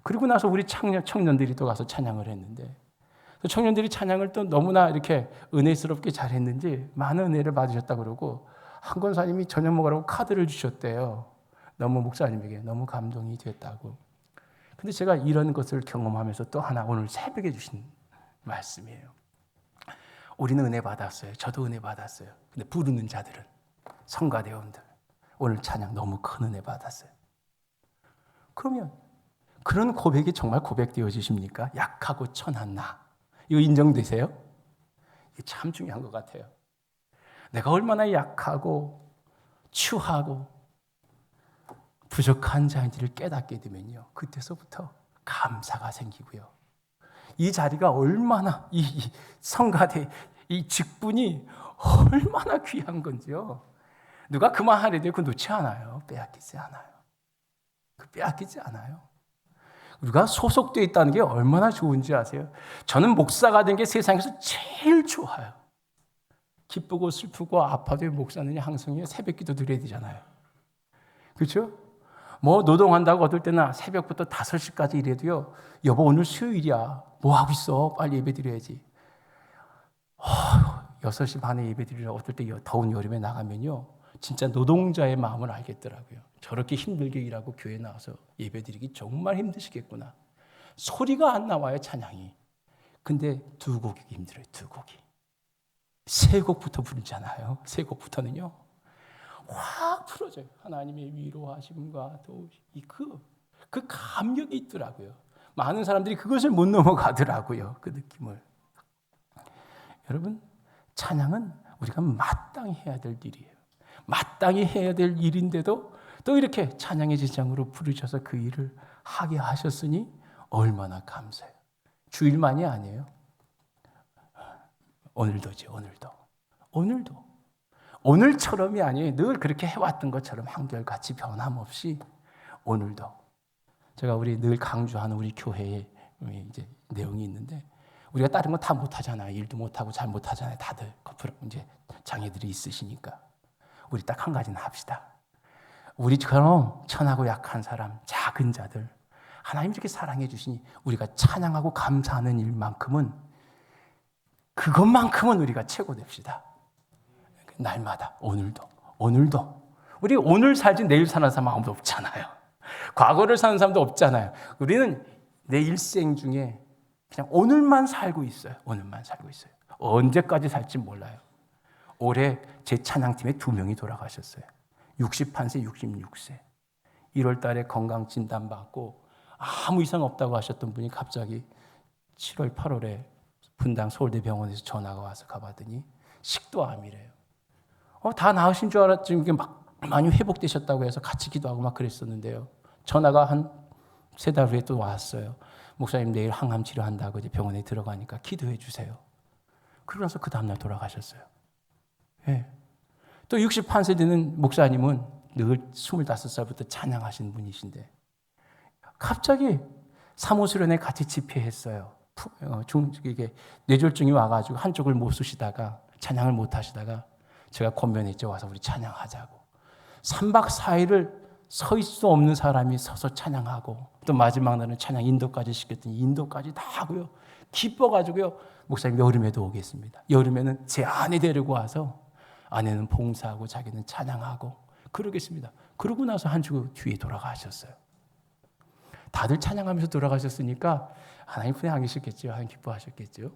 그리고 나서 우리 청년들이 또 가서 찬양을 했는데 청년들이 찬양을 또 너무나 이렇게 은혜스럽게 잘했는지 많은 은혜를 받으셨다고 그러고 한 권사님이 저녁 먹으라고 카드를 주셨대요. 너무 목사님에게 너무 감동이 됐다고. 근데 제가 이런 것을 경험하면서 또 하나 오늘 새벽에 주신 말씀이에요. 우리는 은혜 받았어요. 저도 은혜 받았어요. 근데 부르는 자들은, 성가대원들, 오늘 찬양 너무 큰 은혜 받았어요. 그러면 그런 고백이 정말 고백되어지십니까? 약하고 천한 나, 이거 인정되세요? 이게 참 중요한 것 같아요. 내가 얼마나 약하고 추하고 부족한 자인지를 깨닫게 되면요, 그때서부터 감사가 생기고요. 이 자리가 얼마나, 이 성가대 이 직분이 얼마나 귀한 건지요. 누가 그만하려도 그 놓지 않아요. 빼앗기지 않아요. 빼앗기지 않아요. 우리가 소속되어 있다는 게 얼마나 좋은지 아세요? 저는 목사가 된 게 세상에서 제일 좋아요. 기쁘고 슬프고 아파도 목사는 항상 새벽기도 드려야 되잖아요. 그렇죠? 뭐 노동한다고 어떨 때는 새벽부터 5시까지 일해도요, 여보 오늘 수요일이야, 뭐 하고 있어? 빨리 예배 드려야지. 6시 반에 예배 드리러 어떨 때 더운 여름에 나가면요, 진짜 노동자의 마음을 알겠더라고요. 저렇게 힘들게 일하고 교회 나와서 예배 드리기 정말 힘드시겠구나. 소리가 안 나와요, 찬양이. 근데 2곡이 힘들어요, 2곡이. 3곡부터 부르잖아요. 3곡부터는요 확 풀어져요. 하나님의 위로하심과 또 그 감격이 있더라고요. 많은 사람들이 그것을 못 넘어가더라고요, 그 느낌을. 여러분, 찬양은 우리가 마땅히 해야 될 일이에요. 마땅히 해야 될 일인데도 또 이렇게 찬양의 제장으로 부르셔서 그 일을 하게 하셨으니 얼마나 감사해요. 주일만이 아니에요. 오늘도지, 오늘도. 오늘처럼이 아니에요. 늘 그렇게 해왔던 것처럼 한결같이 변함없이 오늘도. 제가 우리 늘 강조하는 우리 교회에 이제 내용이 있는데, 우리가 다른 거 다 못하잖아요. 일도 못하고 잘 못하잖아요. 다들 이제 장애들이 있으시니까. 우리 딱 한 가지는 합시다. 우리처럼 천하고 약한 사람, 작은 자들, 하나님 이렇게 사랑해 주시니 우리가 찬양하고 감사하는 일만큼은, 그것만큼은 우리가 최고 됩시다. 날마다, 오늘도. 우리 오늘 살지 내일 사는 사람 아무도 없잖아요. 과거를 사는 사람도 없잖아요. 우리는 내 일생 중에 그냥 오늘만 살고 있어요. 언제까지 살지 몰라요. 올해 제 찬양팀에 2명이 돌아가셨어요. 61세, 66세. 1월 달에 건강 진단받고 아무 이상 없다고 하셨던 분이 갑자기 7월, 8월에 분당 서울대병원에서 전화가 와서 가봤더니 식도암이래요. 다 나으신 줄 알았지. 이게 막 많이 회복되셨다고 해서 같이 기도하고 막 그랬었는데요. 전화가 한 3달 후에 또 왔어요. 목사님 내일 항암 치료한다고 이제 병원에 들어가니까 기도해 주세요. 그러면서 그 다음날 돌아가셨어요. 예. 또 61세 되는 목사님은 늘 25살부터 찬양하신 분이신데 갑자기 사무수련회 같이 집회했어요. 이게 뇌졸중이 와가지고 한쪽을 못 쓰시다가 찬양을 못 하시다가 제가 권면했죠. 와서 우리 찬양하자고. 3박 4일을 서 있을 수 없는 사람이 서서 찬양하고 또 마지막 날은 찬양 인도까지 시켰더니 인도까지 다 하고요. 기뻐가지고요. 목사님 여름에도 오겠습니다. 여름에는 제 아내 데리고 와서 아내는 봉사하고 자기는 찬양하고 그러겠습니다. 그러고 나서 한 주 뒤에 돌아가셨어요. 다들 찬양하면서 돌아가셨으니까 하나님 분에 안 계셨겠죠. 하나님 기뻐하셨겠죠.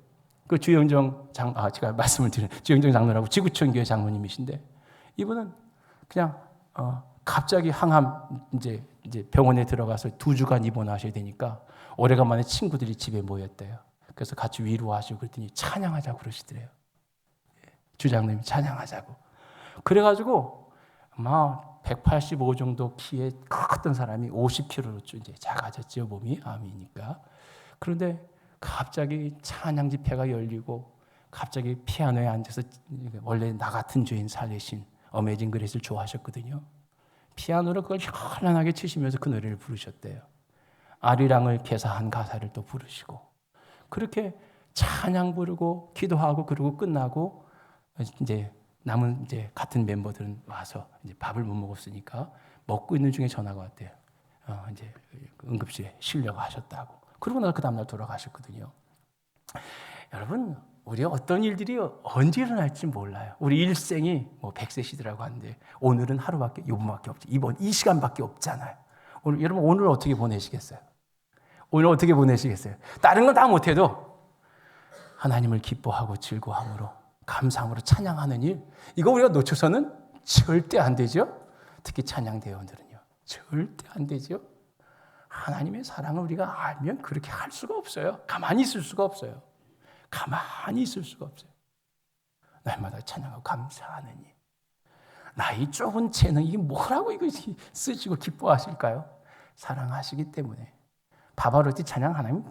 그 주영정 제가 말씀을 드린 주영정 장로라고 지구촌 교회 장로님이신데 이분은 그냥 갑자기 항암 이제 병원에 들어가서 2주간 입원하셔야 되니까 오래간만에 친구들이 집에 모였대요. 그래서 같이 위로하시고 그랬더니 찬양하자고 그러시더래요. 주장님이 찬양하자고. 그래가지고 아마 185 정도 키에 컸던 사람이 50kg로 이제 작아졌죠. 몸이 암이니까. 그런데 갑자기 찬양 집회가 열리고 갑자기 피아노에 앉아서 원래 나 같은 죄인 살리신 어메이징 그레이스를 좋아하셨거든요. 피아노로 그걸 현란하게 치시면서 그 노래를 부르셨대요. 아리랑을 개사한 가사를 또 부르시고 그렇게 찬양 부르고 기도하고 그러고 끝나고 이제 남은 이제 같은 멤버들은 와서 이제 밥을 못 먹었으니까 먹고 있는 중에 전화가 왔대요. 이제 응급실에 실려가 하셨다고. 그러고 나서 그 다음날 돌아가셨거든요. 여러분, 우리 어떤 일들이 언제 일어날지 몰라요. 우리 일생이 뭐 100세 시대라고 하는데 오늘은 하루밖에, 이번밖에 없지. 이 시간밖에 없잖아요. 여러분 오늘 어떻게 보내시겠어요? 오늘 어떻게 보내시겠어요? 다른 건 다 못해도 하나님을 기뻐하고 즐거움으로 감사함으로 찬양하는 일, 이거 우리가 놓쳐서는 절대 안 되죠. 특히 찬양대원들은요. 절대 안 되죠. 하나님의 사랑을 우리가 알면 그렇게 할 수가 없어요. 가만히 있을 수가 없어요. 가만히 있을 수가 없어요. 날마다 찬양하고 감사하는 일. 나이 좁은 재능, 이게 뭐라고 이거 쓰시고 기뻐하실까요? 사랑하시기 때문에. 바바로티 찬양 하나님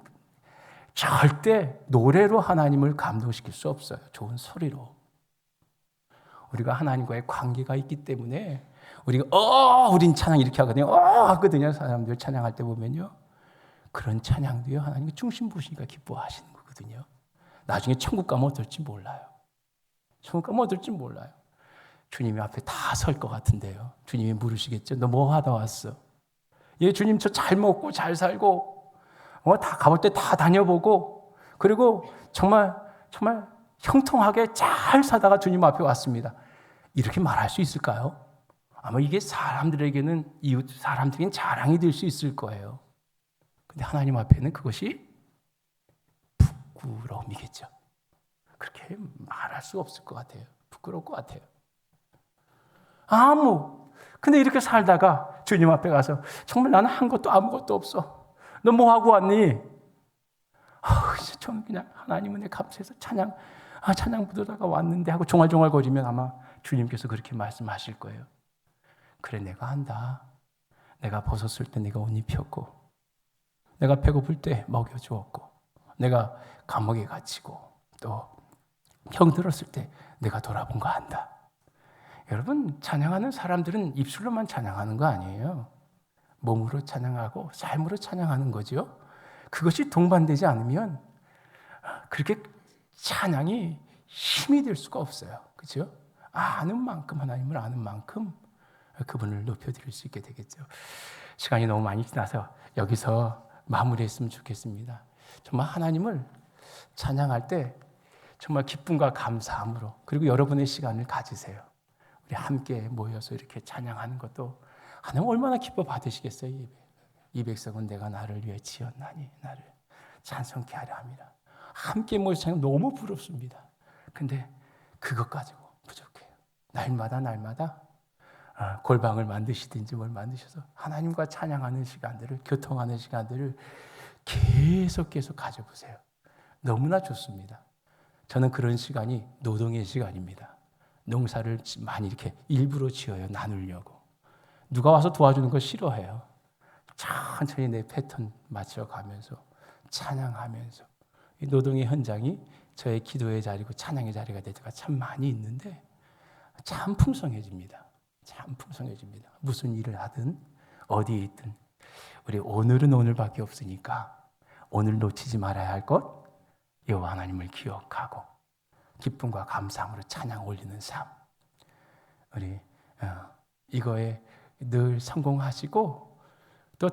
절대 노래로 하나님을 감동시킬 수 없어요. 좋은 소리로. 우리가 하나님과의 관계가 있기 때문에 우리가 우린 찬양 이렇게 하거든요. 하거든요. 사람들 찬양할 때 보면요. 그런 찬양도요. 하나님이 중심 보시니까 기뻐하시는 거거든요. 나중에 천국 가면 어떨지 몰라요. 천국 가면 어떨지 몰라요. 주님이 앞에 다 설 것 같은데요. 주님이 물으시겠죠. 너 뭐 하다 왔어? 예, 주님 저 잘 먹고 잘 살고 다 가볼 때 다 다녀보고 그리고 정말 형통하게 잘 사다가 주님 앞에 왔습니다. 이렇게 말할 수 있을까요? 아마 이게 사람들에게는 이웃 사람들에게는 자랑이 될 수 있을 거예요. 근데 하나님 앞에는 그것이 부끄러움이겠죠. 그렇게 말할 수 없을 것 같아요. 부끄러울 것 같아요. 근데 이렇게 살다가 주님 앞에 가서 정말 나는 한 것도 아무것도 없어. 너 뭐 하고 왔니? 저는 그냥 하나님 은혜 감사해서 찬양 부르다가 왔는데 하고 종알종알거리면 아마 주님께서 그렇게 말씀하실 거예요. 그래, 내가 안다. 내가 벗었을 때 내가 옷 입혔고, 내가 배고플 때 먹여주었고, 내가 감옥에 갇히고, 또 병 들었을 때 내가 돌아본 거 안다. 여러분, 찬양하는 사람들은 입술로만 찬양하는 거 아니에요. 몸으로 찬양하고 삶으로 찬양하는 거죠. 그것이 동반되지 않으면 그렇게 찬양이 힘이 될 수가 없어요. 그렇죠? 아는 만큼, 하나님을 아는 만큼 그분을 높여드릴 수 있게 되겠죠. 시간이 너무 많이 지나서 여기서 마무리했으면 좋겠습니다. 정말 하나님을 찬양할 때 정말 기쁨과 감사함으로, 그리고 여러분의 시간을 가지세요. 우리 함께 모여서 이렇게 찬양하는 것도 하나님 얼마나 기뻐 받으시겠어요. 이 백성은 내가 나를 위해 지었나니 나를 찬송케 하려 함이라. 함께 모여서 찬양 너무 부럽습니다. 근데 그것 가지고 부족해요. 날마다 골방을 만드시든지 뭘 만드셔서 하나님과 찬양하는 시간들을, 교통하는 시간들을 계속 가져보세요. 너무나 좋습니다. 저는 그런 시간이 노동의 시간입니다. 농사를 많이 이렇게 일부러 지어요. 나누려고. 누가 와서 도와주는 거 싫어해요. 천천히 내 패턴 맞춰가면서 찬양하면서 이 노동의 현장이 저의 기도의 자리고 찬양의 자리가 될 때가 참 많이 있는데 참 풍성해집니다. 참 풍성해집니다. 무슨 일을 하든 어디에 있든 우리 오늘은 오늘밖에 없으니까 오늘 놓치지 말아야 할 것, 여호와 하나님을 기억하고 기쁨과 감사함으로 찬양 올리는 삶. 우리 이거에 늘 성공하시고